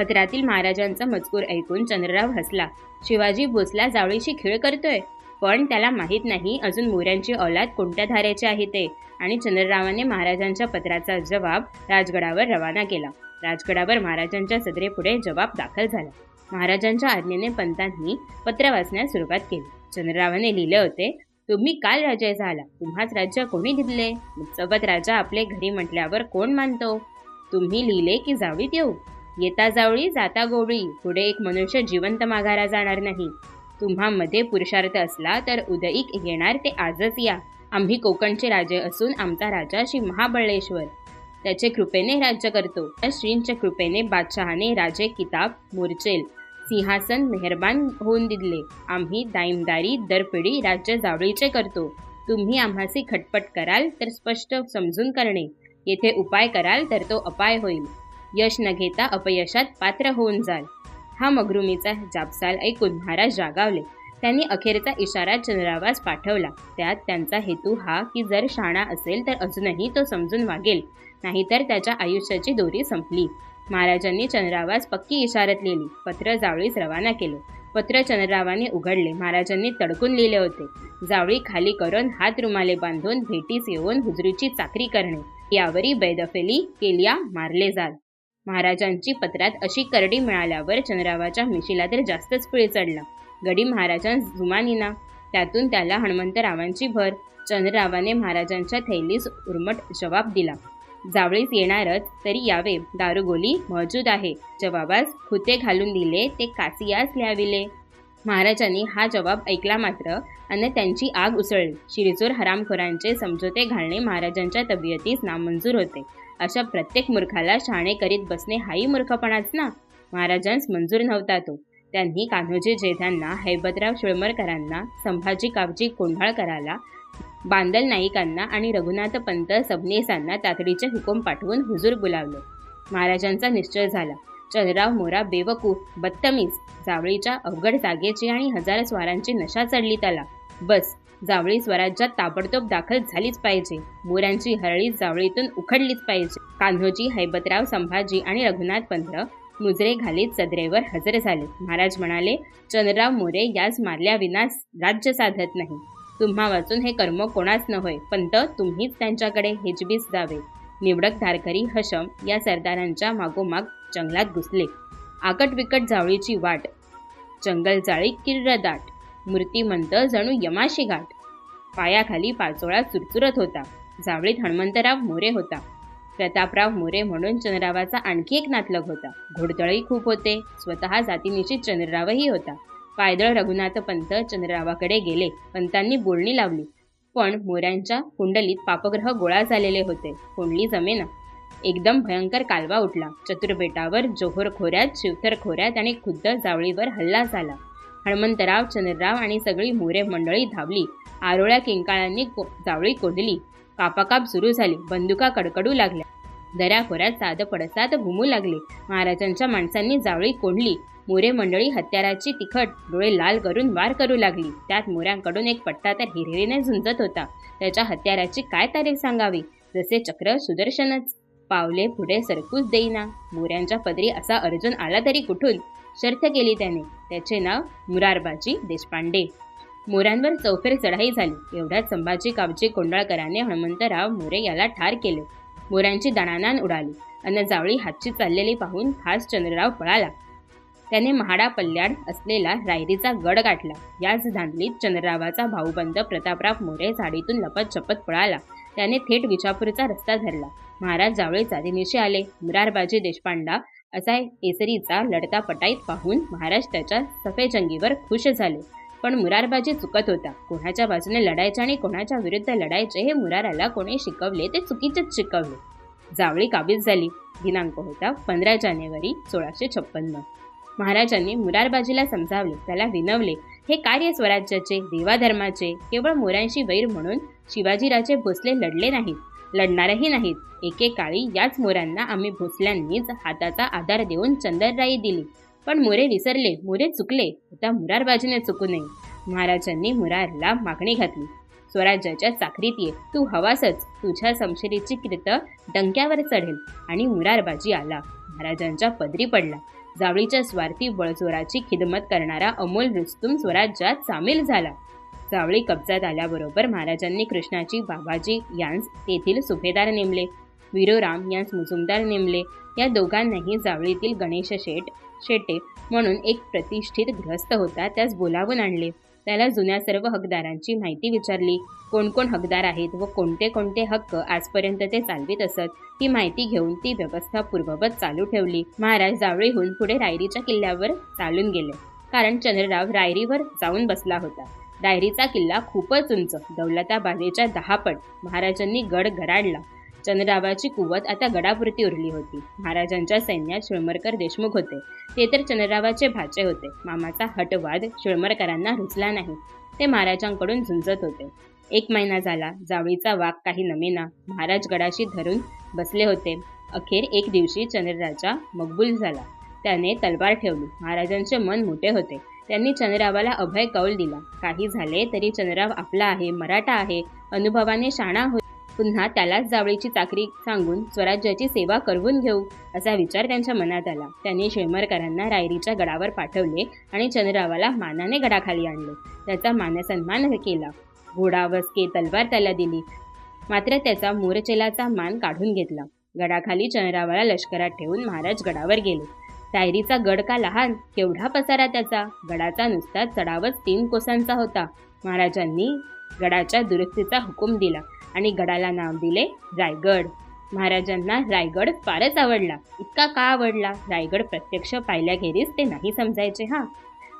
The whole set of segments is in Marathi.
पत्रातील महाराजांचा मजकूर ऐकून चंद्रराव हसला. शिवाजी भोसला जावळीशी खेळ करतोय, पण त्याला माहीत नाही अजून मोऱ्यांची औलाद कोणत्या धाऱ्याची आहे ते. आणि चंद्ररावाने महाराजांच्या पत्राचा जवाब राजगडावर रवाना केला. राजगडावर महाराजांच्या सदरेपुढे जवाब दाखल झाला. महाराजांच्या आज्ञेने पंतांनी पत्र वाचण्यास सुरुवात केली. चंद्ररावाने लिहिले होते, तुम्ही काल राजे झाला, तुम्हाच राज्य कोणी दिले? मुत्सवत राजा आपले घरी म्हटल्यावर कोण मानतो? तुम्ही लिहिले की जावळीत येऊ? येता जावळी जाता गोवळी, पुढे एक मनुष्य जिवंत माघारा जाणार नाही. तुम्हामध्ये पुरुषार्थ असला तर उदयिक येणार ते आजच या. आम्ही कोकणचे राजे असून आमचा राजा श्री महाबळेश्वर त्याचे कृपेने राज्य करतो. त्या श्रींच्या कृपेने बादशहाने राजे किताब मोर्चेल सिंहासन मेहरबान होऊन दिले. आम्ही दाईमदारी दरपिढी राज्य जावळीचे करतो. तुम्ही आम्हासी खटपट कराल तर स्पष्ट समजून करणे, येथे उपाय कराल तर तो अपाय होईल. यश न घेता अपयशात पात्र होऊन जाल. हा मगरुमीचा जापसाल ऐकून महाराज जागावले. त्यांनी अखेरचा इशारा चंद्ररावास पाठवला. त्यात त्यांचा हेतू हा की जर शहाणा असेल तर अजूनही तो समजून वागेल, नाहीतर त्याच्या आयुष्याची दोरी संपली. महाराजांनी चंद्ररावास पक्की इशारत लिहिली. पत्र जावळीस रवाना केले. पत्र चंद्ररावाने उघडले. महाराजांनी तडकून लिहिले होते, जावळी खाली करून हात रुमाले बांधून भेटीस येऊन हुजरीची चाकरी करणे, यावरी बैदफेली केल्या मारले जाल. महाराजांची पत्रात अशी करडी मिळाल्यावर चंद्ररावाच्या मिशीला तर जास्तच पिळ चढला. गडी महाराजां जुमानीना, त्यातून त्याला हनुमंतरावांची भर. चंद्ररावाने महाराजांच्या थैलीस उर्मट जवाब दिला, जावळीस येणारच तरी यावे, दारुगोली मौजूद आहे. जवाबास खुते घालून दिले ते कासियास ल्याविले. महाराजांनी हा जवाब ऐकला मात्र अन त्यांची आग उसळली. शिरीचोर हरामखोरांचे समझोते घालणे महाराजांच्या तब्येतीस नामंजूर होते. अशा प्रत्येक मूर्खाला शहाणे करीत बसणे हाही मूर्खपणाच ना. महाराजांस मंजूर नव्हता तो. त्यांनी कान्होजी जेठांना, हैबतराव शिळमरकरांना, संभाजी कावजी कोंढाळकराला, बांदल नाईकांना आणि रघुनाथ पंत सबनीसांना तातडीचे हुकूम पाठवून हुजूर बोलावले. महाराजांचा निश्चय झाला. चंद्रराव मोरा बेवकूफ, बत्तमीज, जावळीच्या अवघड जागेची आणि 1000 स्वारांची नशा चढली त्याला. बस, जावळी स्वराज्यात ताबडतोब दाखल झालीच पाहिजे. मोऱ्यांची हरळी जावळीतून उखडलीच पाहिजे. कान्होजी, हैबतराव, संभाजी आणि रघुनाथ पंत मुजरे घालीत सदरेवर हजर झाले. महाराज म्हणाले, चंद्रराव मोरे यास मारल्याविना राज्य साधत नाही. तुम्हा वाचून हे कर्म कोणाच न होय. पंत, तुम्हीच त्यांच्याकडे हेजबीस जावे. निवडक धारकरी हशम या सरदारांच्या मागोमाग जंगलात घुसले. आकट विकट जावळीची वाट, जंगल जाळी किर्रदाट, मूर्तिमंत जणू यमाशी घाट. पायाखाली पाचोळा चुरचुरत होता. जावळीत हनुमंतराव मोरे होता. प्रतापराव मोरे म्हणून चंद्ररावाचा आणखी एक नातलग होता. घोडदळही खूप होते. स्वतः जातीनिशी चंद्ररावही होता. पायदळ रघुनाथ पंत चंद्ररावाकडे गेले. पंतांनी बोलणी लावली, पण मोऱ्यांच्या कुंडलीत पापग्रह गोळा झालेले होते. कुंडली जमेना. एकदम भयंकर कालवा उठला. चतुर्बेटावर, जोहोर खोऱ्यात, शिवथर खोऱ्यात आणि खुद्द जावळीवर हल्ला झाला. हनुमंतराव, चंद्रराव आणि सगळी मोरे मंडळी धावली. आरोळ्या किंकाळांनी जावळी कोंडली. कापाकाप सुरू झाली. बंदुका कडकडू लागल्या. दऱ्याखोऱ्यात साध पडसाद घुमू लागले. महाराजांच्या माणसांनी जावळी कोंडली. मोरे मंडळी हत्याराची तिखट डोळे लाल करून वार करू लागली. त्यात मोऱ्यांकडून एक पट्टा तर हिरहिरीने झुंजत होता. त्याच्या हत्याराची काय तारीफ सांगावी. जसे चक्र सुदर्शनच. पावले पुढे सरकूच देईना. मोऱ्यांच्या पदरी असा अर्जुन आला तरी कुठून? शर्थ केली त्याने. त्याचे नाव मुरारबाजी देशपांडे. मोऱ्यांवर चौफेर चढाई झाली. एवढ्यात संभाजी कावजी कोंढाळकराने हनुमंतराव मोरे याला ठार केले. मोऱ्यांची दाणादाण उडाली. अन जावळी हातची चाललेली पाहून खास चंद्रराव पळाला. त्याने महाडा पल्ल्याड असलेला रायरीचा गड गाठला. याच धांदलीत चंद्ररावाचा भाऊबंद प्रतापराव मोरे झाडीतून लपत छपत पळाला. त्याने थेट विजापूरचा रस्ता धरला. महाराज जावळी चालीनिशी आले. मुरारबाजी देशपांडा असा केसरीचा लढता पटाईत पाहून महाराज त्याच्या सफेजंगीवर खुश झाले. पण मुरारबाजी चुकत होता. कोणाच्या बाजूने लढायचे आणि कोणाच्या विरुद्ध लढायचे हे मुराराला कोणी शिकवले ते चुकीचेच शिकवले. जावळी काबीज झाली. दिनांक होता 15 जानेवारी 1656. महाराजांनी मुरारबाजीला समजावले, त्याला विनवले. हे कार्य स्वराज्याचे, देवाधर्माचे. केवळ मोऱ्यांशी वैर म्हणून शिवाजीराजे भोसले लढले नाहीत, लढणारही नाहीत. एकेकाळी याच मोऱ्यांना आम्ही भोसल्यांनीच हाताचा आधार देऊन चंदरराई दिली. पण मोरे विसरले, मोरे चुकले. आता मुरारबाजीने चुकू नये. महाराजांनी मुरारला मागणी घातली, स्वराज्याच्या चाकरीत ये. तू हवासच. तुझ्या समशेरीची कीर्त डंक्यावर चढेल. आणि मुरारबाजी आला. महाराजांच्या पदरी पडला. जावळीच्या स्वार्थी बळजोराची खिदमत करणारा अमोल रुस्तुम स्वराज्यात सामील झाला. जावळी कब्जात आल्याबरोबर महाराजांनी कृष्णाजी बाबाजी यांस तेथील सुभेदार नेमले. वीरोराम यांस मुजुमदार नेमले. या दोघांनाही जावळीतील गणेश शेटे म्हणून एक प्रतिष्ठित गृहस्थ होता त्यास बोलावून आणले. त्याला जुन्या सर्व हकदारांची माहिती विचारली. कोण कोण हकदार आहेत व कोणते कोणते हक्क आजपर्यंत ते चालवित असत ही माहिती घेऊन ती व्यवस्था पूर्ववत चालू ठेवली. महाराज जावळीहून पुढे रायरीच्या किल्ल्यावर चालून गेले, कारण चंद्रराव रायरीवर जाऊन बसला होता. रायरीचा किल्ला खूपच उंच, दौलताबादेच्या 10 पट. महाराजांनी गड गराडला. चंद्ररावाची कुवत आता गडापुरती उरली होती. महाराजांच्या सैन्यात शिळमरकर देशमुख होते. ते तर चंद्ररावाचे भाचे होते. मामाचा हटवाद शिळमरकरांना रुचला नाही. ते महाराजांकडून झुंजत होते. 1 महिना झाला. जावळीचा वाघ काही नमेना. महाराज गडाशी धरून बसले होते. अखेर एक दिवशी चंद्रराजा मकबूल झाला. त्याने तलवार ठेवली. महाराजांचे मन मोठे होते. त्यांनी चंद्ररावाला अभय कौल दिला. काही झाले तरी चंद्रराव आपला आहे, मराठा आहे, अनुभवाने शाणा होईल. पुन्हा त्यालाच जावळीची चाकरी सांगून स्वराज्याची सेवा करवून घेऊ असा विचार त्यांच्या मनात आला. त्यांनी शिळमरकरांना रायरीच्या गडावर पाठवले आणि चंद्ररावाला मानाने गडाखाली आणले. त्याचा मानसन्मान केला. घोडा, वस्के, तलवार त्याला दिली. मात्र त्याचा मोरचेलाचा मान काढून घेतला. गडाखाली चंद्ररावाला लष्करात ठेवून महाराज गडावर गेले. रायरीचा गड का लहान, केवढा पसारा त्याचा. गडाचा नुसता चढावच 3 कोसांचा होता. महाराजांनी गडाच्या दुरुस्तीचा हुकूम दिला आणि गडाला नाव दिले रायगड. महाराजांना रायगड फारच आवडला. इतका का आवडला? रायगड प्रत्यक्ष पाहिल्याखेरीज ते नाही समजायचे.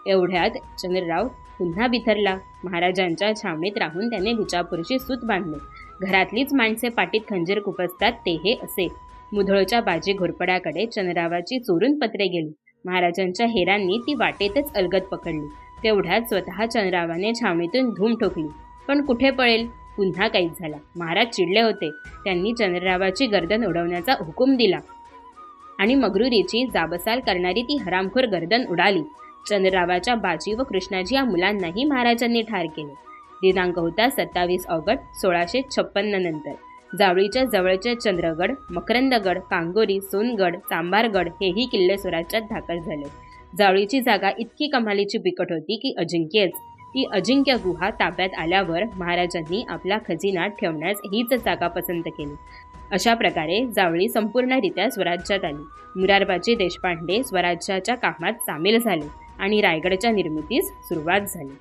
एवढ्यात चंद्रराव पुन्हा बिथरला. महाराजांच्या छावणीत राहून त्याने विजापूरची सूत बांधले. घरातलीच माणसे पाठीत खंजीर खुपसतात ते हे असे. मुधोळच्या बाजी घोरपड्याकडे चंद्ररावाची चोरून पत्रे गेली. महाराजांच्या हेरांनी ती वाटेतच अलगद पकडली. तेवढ्यात स्वतः चंद्ररावाने छावणीतून धूम ठोकली. पण कुठे पळेल? पुन्हा काहीच झाला. महाराज चिडले होते. त्यांनी चंद्ररावाची गर्दन उडवण्याचा हुकूम दिला आणि मगरुरीची जाबसाल करणारी ती हरामखोर गर्दन उडाली. चंद्ररावाच्या बाजी व कृष्णाजी या मुलांनाही महाराजांनी ठार केले. दिनांक होता 27 ऑगस्ट 1656 नंतर. जावळीच्या जवळचे चंद्रगड, मकरंदगड, कांगोरी, सोनगड, चांबारगड हेही किल्ले स्वराज्यात दाखल झाले. जावळीची जागा इतकी कमालीची बिकट होती की अजिंक्यच. ती अजिंक्य गुहा ताब्यात आल्यावर महाराजांनी आपला खजिना ठेवण्यास हीच जागा पसंत केली. अशा प्रकारे जावळी संपूर्णरित्या स्वराज्यात आली. मुरारबाजी देशपांडे स्वराज्याच्या कामात सामील झाले आणि रायगडच्या निर्मितीस सुरुवात झाली.